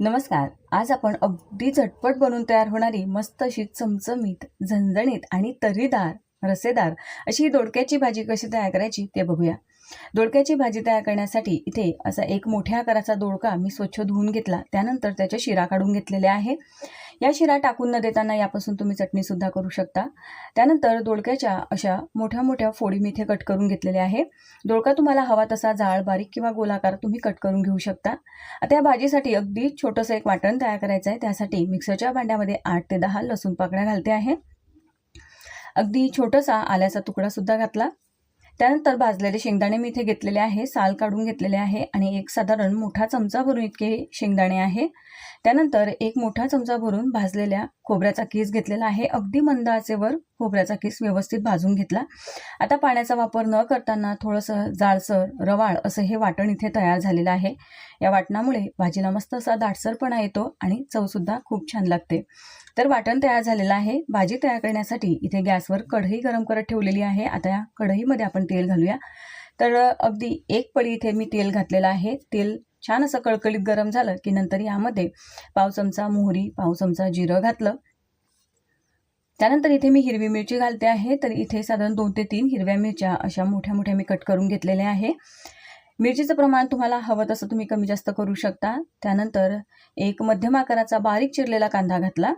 नमस्कार. आज आपण अगदी झटपट बनवून तयार होणारी मस्त अशी चमचमीत, झणझणीत आणि तर्रीदार, रसेदार अशी दोडक्याची भाजी कशी तयार करायची ते बघूया. दोडक्याची भाजी तयार करण्यासाठी इथे असा एक मोठ्या आकाराचा दोडका मी स्वच्छ धुवून घेतला. त्यानंतर त्याच्या शिरा काढून घेतलेल्या आहे. या शिरा टाकून न देताना यापासून तुम्ही चटणीसुद्धा करू शकता. त्यानंतर दोडक्याच्या अशा मोठ्या मोठ्या फोडी मी इथे कट करून घेतलेल्या आहे. दोडका तुम्हाला हवा तसा जाड, बारीक किंवा गोलाकार तुम्ही कट करून घेऊ शकता. आता या भाजीसाठी अगदी छोटंसं एक वाटण तयार करायचं आहे. त्यासाठी मिक्सरच्या भांड्यामध्ये 8 ते 10 लसूण पाकळ्या घालते आहे. अगदी छोटासा आल्याचा तुकडा सुद्धा घातला. त्यानंतर भाजलेले शेंगदाणे मी इथे घेतलेले आहे, साल काढून घेतलेले आहे आणि एक साधारण मोठा चमचा भरून इतके शेंगदाणे आहे. त्यानंतर एक मोठा चमचा भरून भाजलेल्या खोबऱ्याचा किस घेतलेला आहे. अगदी मंद आचेवर खोबऱ्याचा किस व्यवस्थित भाजून घेतला. आता पाण्याचा वापर न करताना थोडंसं जाडसर, रवाळ असं हे वाटण इथे तयार झालेलं आहे. या वाटणामुळे भाजीला मस्त असा दाटसरपणा येतो आणि चवसुद्धा खूप छान लागते. तर वाटण तयार झालेलं आहे. भाजी तयार करण्यासाठी इथे गॅसवर कढई गरम करत ठेवलेली आहे. आता या कढईमध्ये आपण तेल घालूया. तर अगदी एक पळी इथे मी तेल घातलेलं आहे. तेल छान असं कळकळीत गरम झालं की नंतर यामध्ये पाव चमचा मोहरी, पाव चमचा जिरं घातलं. त्यानंतर इथे मी हिरवी मिरची घालते आहे. तर इथे साधारण 2 ते 3 हिरव्या मिरच्या अशा मोठ्या मोठ्या मी कट करून घेतलेल्या आहे. मिरचीचं प्रमाण तुम्हाला हवं तसं तुम्ही कमी जास्त करू शकता. त्यानंतर एक मध्यम आकाराचा बारीक चिरलेला कांदा घातला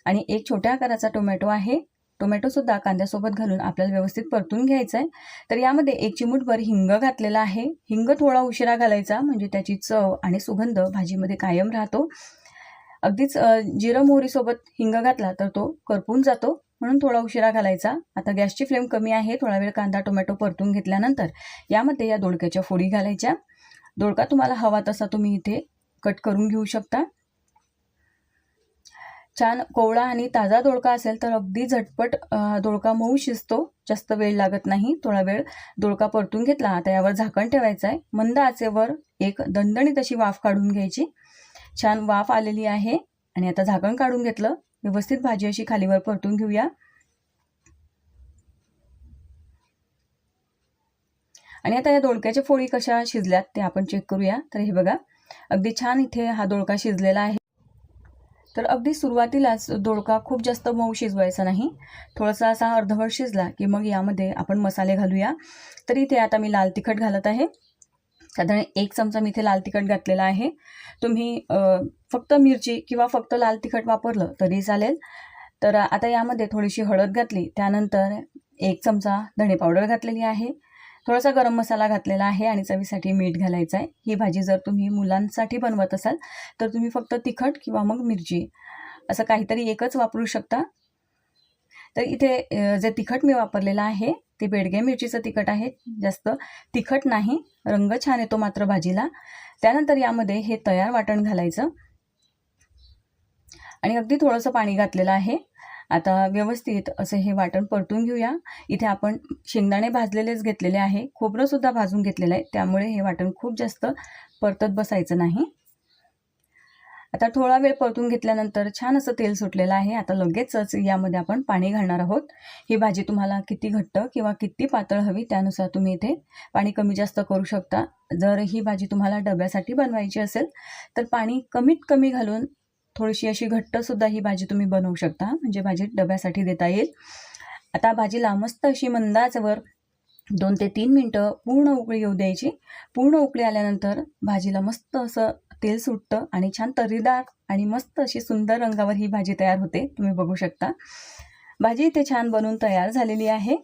आणि एक छोट्या आकाराचा टोमॅटो आहे. टोमॅटोसुद्धा कांद्यासोबत घालून आपल्याला व्यवस्थित परतून घ्यायचं आहे. तर यामध्ये 1 चिमूटभर हिंग घातलेला आहे. हिंग थोडा उशिरा घालायचा म्हणजे त्याची चव आणि सुगंध भाजीमध्ये कायम राहतो. अगदीच जिरं मोहरीसोबत हिंग घातला तर तो करपून जातो, म्हणून थोडा उशिरा घालायचा. आता गॅसची फ्लेम कमी आहे. थोडा वेळ कांदा टोमॅटो परतून घेतल्यानंतर यामध्ये या दोडक्याच्या फोडी घालायच्या. दोडका तुम्हाला हवा तसा तुम्ही इथे कट करून घेऊ शकता. छान कोवळा आणि ताजा दोडका असेल तर अगदी झटपट दोडका मऊ शिजतो, जास्त वेळ लागत नाही. थोडा वेळ दोडका परतून घेतला. आता यावर झाकण ठेवायचं आहे. मंद आचेवर एक दणदणीत अशी वाफ काढून घ्यायची. छान वाफ आलेली आहे आणि आता झाकण काढून घेतलं. व्यवस्थित भाजी अशी खालीवर परतून घेऊया. आणि आता या दोडक्याच्या फोडी कशा शिजल्यात ते आपण चेक करूया. तर हे बघा, अगदी छान इथे हा दोडका शिजलेला आहे. तर अगदी सुरुवातीलाच दोडका खूप जास्त मऊ शिजवायचा नाही. थोडासा असा अर्धवट शिजला की मग यामध्ये आपण मसाले घालूया. तर इथे आता मी लाल तिखट घालत आहे. साधारण 1 चमचा मी इथे लाल तिखट घातलेला आहे. तुम्ही फक्त मिरची किंवा फक्त लाल तिखट वापरलं तरी चालेल. तर आता यामध्ये थोडीशी हळद घातली. त्यानंतर 1 चमचा धणे पावडर घातलेली आहे. थोडासा गरम मसाला घातलेला आहे आणि चवीसाठी मीठ घालायचं आहे. ही भाजी जर तुम्ही मुलांसाठी बनवत असाल तर तुम्ही फक्त तिखट किंवा मग मिरची असं काहीतरी एकच वापरू शकता. तर इथे जे तिखट मी वापरलेलं आहे ते बेडगे मिरचीचं तिखट आहे, जास्त तिखट नाही. रंग छान येतो मात्र भाजीला. त्यानंतर यामध्ये हे तयार वाटण घालायचं आणि अगदी थोडंसं पाणी घातलेलं आहे. आता व्यवस्थित असं हे वाटण परतून घेऊया. इथे आपण शेंगदाणे भाजलेलेच घेतलेले आहे, खोबरंसुद्धा भाजून घेतलेलं आहे, त्यामुळे हे वाटण खूप जास्त परतत बसायचं नाही. आता थोडा वेळ परतून घेतल्यानंतर छान असं तेल सुटलेलं आहे. आता लगेचच यामध्ये आपण पाणी घालणार आहोत. ही भाजी तुम्हाला किती घट्ट किंवा किती पातळ हवी त्यानुसार तुम्ही इथे पाणी कमी जास्त करू शकता. जर ही भाजी तुम्हाला डब्यासाठी बनवायची असेल तर पाणी कमीत कमी घालून थोडीशी अशी घट्टसुद्धा ही भाजी तुम्ही बनवू शकता, म्हणजे भाजी डब्यासाठी देता येईल. आता भाजीला मस्त अशी मंद आचेवर 2 ते 3 मिनटं पूर्ण उकळी येऊ द्यायची. पूर्ण उकळी आल्यानंतर भाजीला मस्त असं तेल सुटतं आणि छान तर्रीदार आणि मस्त अशी सुंदर रंगावर ही भाजी तयार होते. तुम्ही बघू शकता. भाजी इथे छान बनवून तयार झालेली आहे.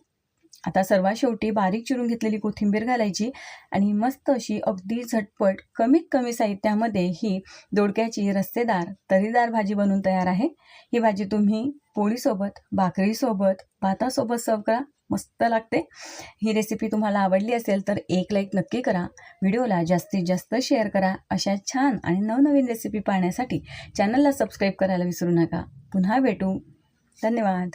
आता सर्वात शेवटी बारीक चिरून घेतलेली कोथिंबीर घालायची आणि मस्त अशी अगदी झटपट कमीत कमी साहित्यामध्ये ही दोडक्याची रस्सेदार तर्रीदार भाजी बनवून तयार आहे. ही भाजी तुम्ही पोळीसोबत, भाकरीसोबत, भातासोबत सर्व करा, मस्त लागते. ही रेसिपी तुम्हाला आवडली असेल तर एक लाईक नक्की करा. व्हिडिओला जास्तीत जास्त शेअर करा. अशा छान आणि नवनवीन रेसिपी पाहण्यासाठी चॅनलला सबस्क्राईब करायला विसरू नका. पुन्हा भेटू. धन्यवाद.